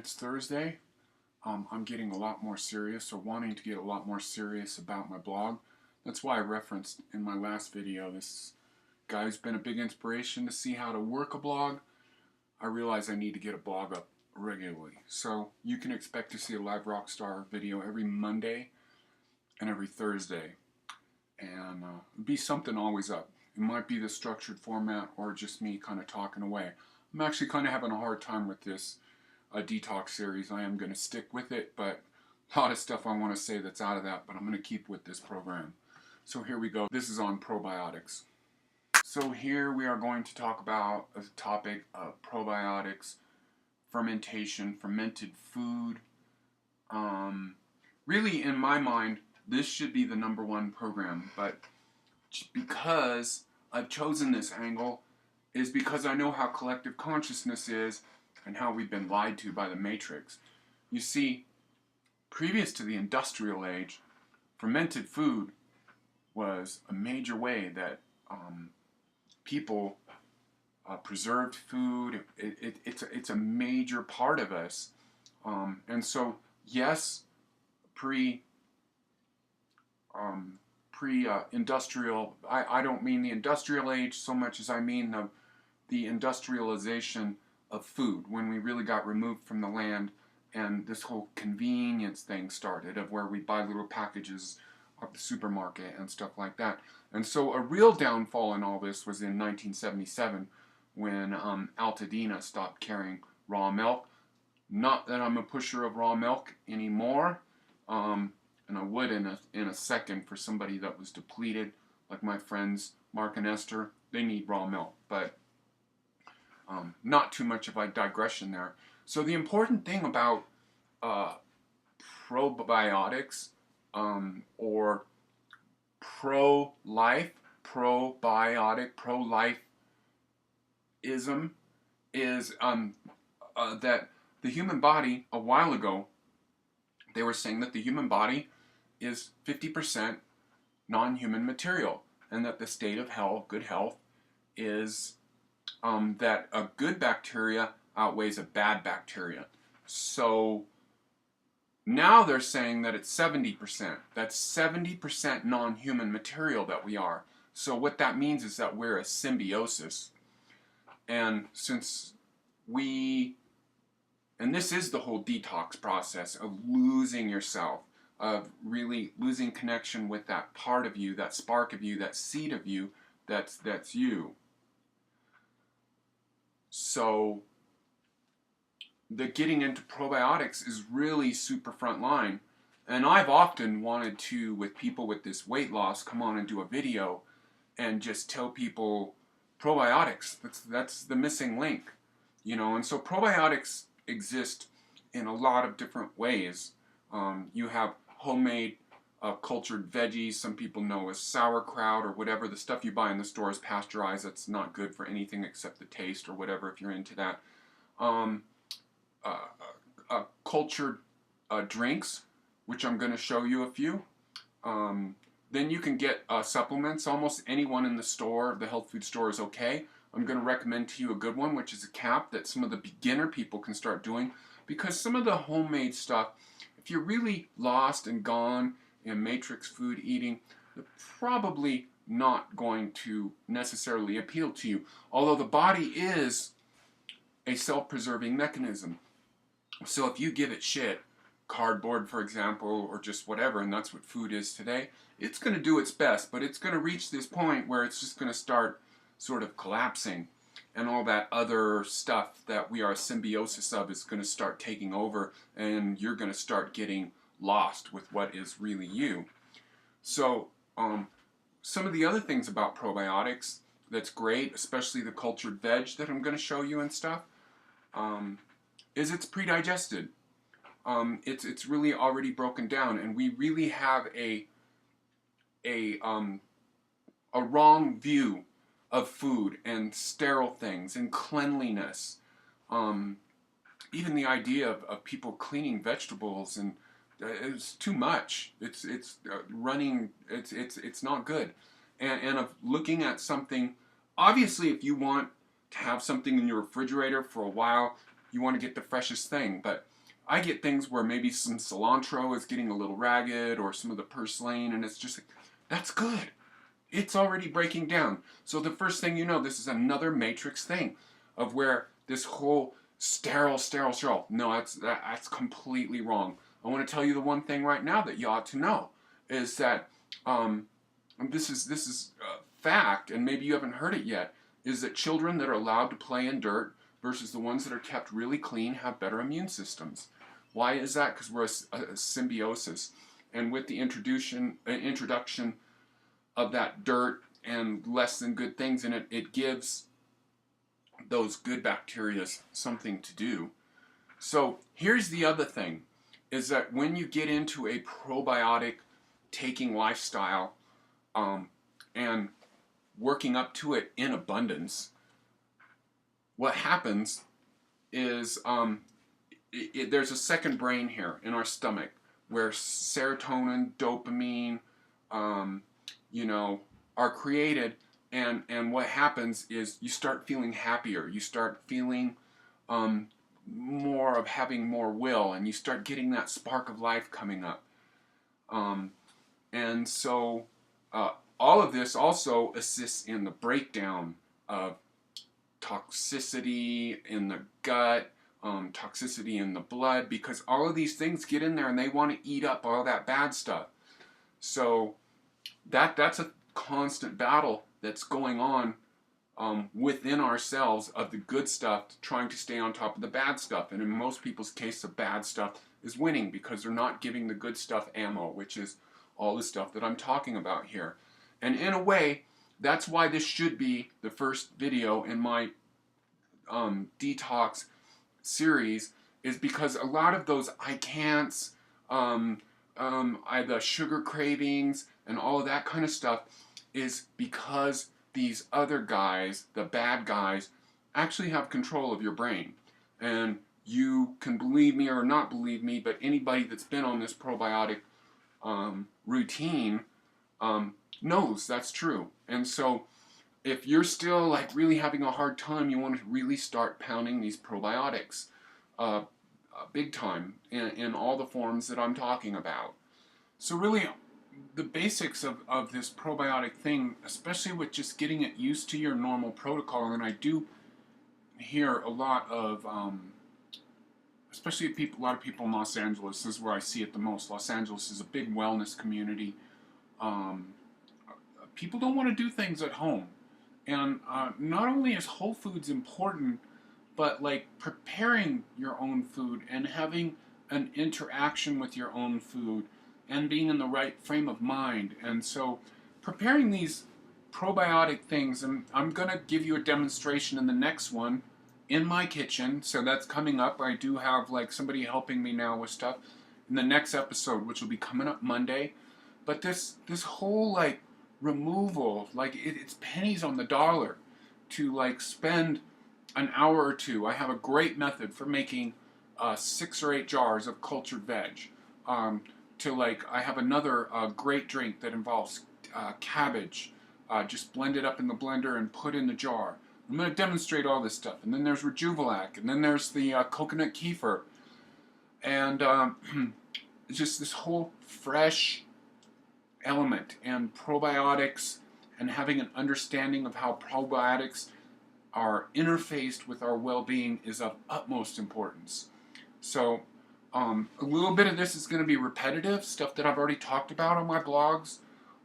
It's Thursday. I'm getting a lot more serious, or wanting to get a lot more serious about my blog. That's why I referenced in my last video this guy who's been a big inspiration to see how to work a blog. I realize I need to get a blog up regularly. So you can expect to see a live rockstar video every Monday and every Thursday. And it'll be something always up. It might be the structured format or just me kind of talking away. I'm actually kind of having a hard time with this DETOX series. I am going to stick with it, but a lot of stuff I want to say that's out of that, but I'm going to keep with this program. So here we go. This is on probiotics. So here we are going to talk about a topic of probiotics, fermentation, fermented food. Really, in my mind, this should be the #1 program, but because I've chosen this angle is because I know how collective consciousness is and how we've been lied to by the Matrix. You see, previous to the industrial age, fermented food was a major way that people preserved food. It's a major part of us. And so, yes, pre-industrial, I don't mean the industrial age so much as I mean the industrialization of food, when we really got removed from the land and this whole convenience thing started, of where we buy little packages at the supermarket and stuff like that. And so a real downfall in all this was in 1977 when Altadena stopped carrying raw milk. Not that I'm a pusher of raw milk anymore, and I would in a second for somebody that was depleted, like my friends Mark and Esther. They need raw milk, but not too much of a digression there. So the important thing about probiotics or pro-life, probiotic, pro-life-ism is that the human body, a while ago, they were saying that the human body is 50% non-human material, and that the state of health, good health, is that a good bacteria outweighs a bad bacteria. So now they're saying that it's 70%. That's 70% non-human material that we are. So what that means is that we're a symbiosis. And since and this is the whole detox process of losing yourself, of really losing connection with that part of you, that spark of you, that seed of you, that's you. So the getting into probiotics is really super front line. And I've often wanted to, with people with this weight loss, come on and do a video and just tell people probiotics, that's the missing link, you know. And so probiotics exist in a lot of different ways. You have homemade cultured veggies, some people know as sauerkraut or whatever. The stuff you buy in the store is pasteurized. That's not good for anything except the taste or whatever, if you're into that. Cultured drinks, which I'm going to show you a few. Then you can get supplements. Almost anyone in the store, the health food store, is okay. I'm going to recommend to you a good one, which is a cap that some of the beginner people can start doing, because some of the homemade stuff, if you're really lost and gone in matrix food eating, they're probably not going to necessarily appeal to you. Although the body is a self-preserving mechanism. So if you give it shit, cardboard for example, or just whatever, and that's what food is today, it's going to do its best, but it's going to reach this point where it's just going to start sort of collapsing, and all that other stuff that we are a symbiosis of is going to start taking over, and you're going to start getting lost with what is really you. So some of the other things about probiotics that's great, especially the cultured veg that I'm going to show you and stuff, is it's pre-digested. It's really already broken down, and we really have a wrong view of food and sterile things and cleanliness. Even the idea of people cleaning vegetables, and it's too much. It's not good. And of looking at something, obviously if you want to have something in your refrigerator for a while, you want to get the freshest thing, but I get things where maybe some cilantro is getting a little ragged, or some of the purslane, and it's just like, that's good. It's already breaking down. So the first thing you know, this is another matrix thing of where this whole sterile. No, that's completely wrong. I want to tell you the one thing right now that you ought to know is that this is fact, and maybe you haven't heard it yet, is that children that are allowed to play in dirt versus the ones that are kept really clean have better immune systems. Why is that? Because we're a symbiosis, and with the introduction of that dirt and less than good things in it, it gives those good bacteria something to do. So here's the other thing, is that when you get into a probiotic taking lifestyle and working up to it in abundance, what happens is there's a second brain here in our stomach where serotonin, dopamine, are created, and what happens is you start feeling happier, you start feeling more of having more will, and you start getting that spark of life coming up. And so all of this also assists in the breakdown of toxicity in the gut, toxicity in the blood, because all of these things get in there and they want to eat up all that bad stuff. So that's a constant battle that's going on within ourselves of the good stuff, trying to stay on top of the bad stuff. And in most people's case, the bad stuff is winning because they're not giving the good stuff ammo, which is all the stuff that I'm talking about here. And in a way, that's why this should be the first video in my detox series, is because a lot of those I can'ts, the sugar cravings, and all of that kind of stuff is because these other guys, the bad guys, actually have control of your brain. And you can believe me or not believe me, but anybody that's been on this probiotic routine knows that's true. And so if you're still like really having a hard time, you want to really start pounding these probiotics big time in all the forms that I'm talking about. So really, the basics of this probiotic thing, especially with just getting it used to your normal protocol, and I do hear a lot of, especially a lot of people in Los Angeles, this is where I see it the most. Los Angeles is a big wellness community. People don't want to do things at home. And not only is whole foods important, but like preparing your own food and having an interaction with your own food and being in the right frame of mind. And so preparing these probiotic things, and I'm going to give you a demonstration in the next one in my kitchen, so that's coming up. I do have like somebody helping me now with stuff in the next episode, which will be coming up Monday. But this whole like removal, like it's pennies on the dollar to like spend an hour or two. I have a great method for making 6 or 8 jars of cultured veg. I have another great drink that involves cabbage, just blend it up in the blender and put in the jar. I'm going to demonstrate all this stuff. And then there's Rejuvelac, and then there's the coconut kefir, and just this whole fresh element. And probiotics, and having an understanding of how probiotics are interfaced with our well-being is of utmost importance. So a little bit of this is going to be repetitive, stuff that I've already talked about on my blogs,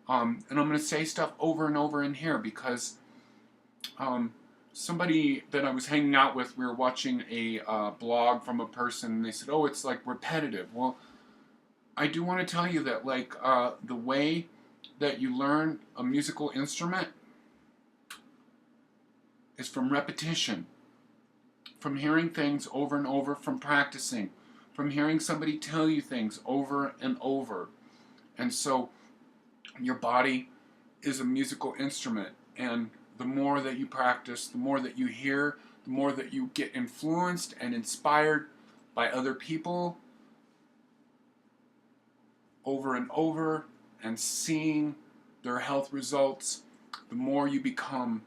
and I'm going to say stuff over and over in here because somebody that I was hanging out with, we were watching a blog from a person, and they said, oh, it's like repetitive. Well, I do want to tell you that like the way that you learn a musical instrument is from repetition, from hearing things over and over, from practicing, from hearing somebody tell you things over and over. And so your body is a musical instrument, and the more that you practice, the more that you hear, the more that you get influenced and inspired by other people over and over and seeing their health results, the more you become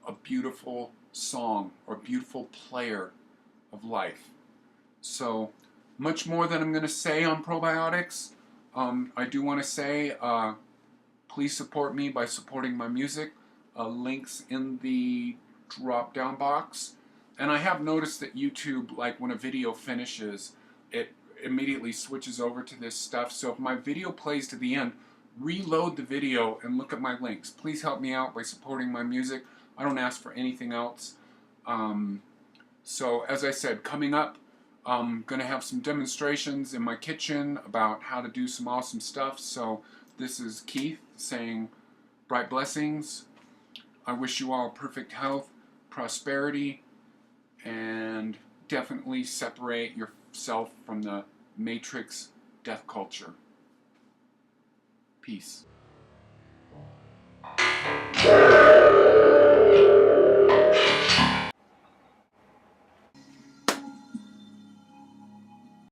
a beautiful song or beautiful player of life. So much more that I'm going to say on probiotics. I do want to say, please support me by supporting my music. Links in the drop down box. And I have noticed that YouTube, like when a video finishes, it immediately switches over to this stuff. So if my video plays to the end, reload the video and look at my links. Please help me out by supporting my music. I don't ask for anything else. So as I said, coming up, I'm going to have some demonstrations in my kitchen about how to do some awesome stuff. So this is Keith saying bright blessings. I wish you all perfect health, prosperity, and definitely separate yourself from the matrix death culture. Peace.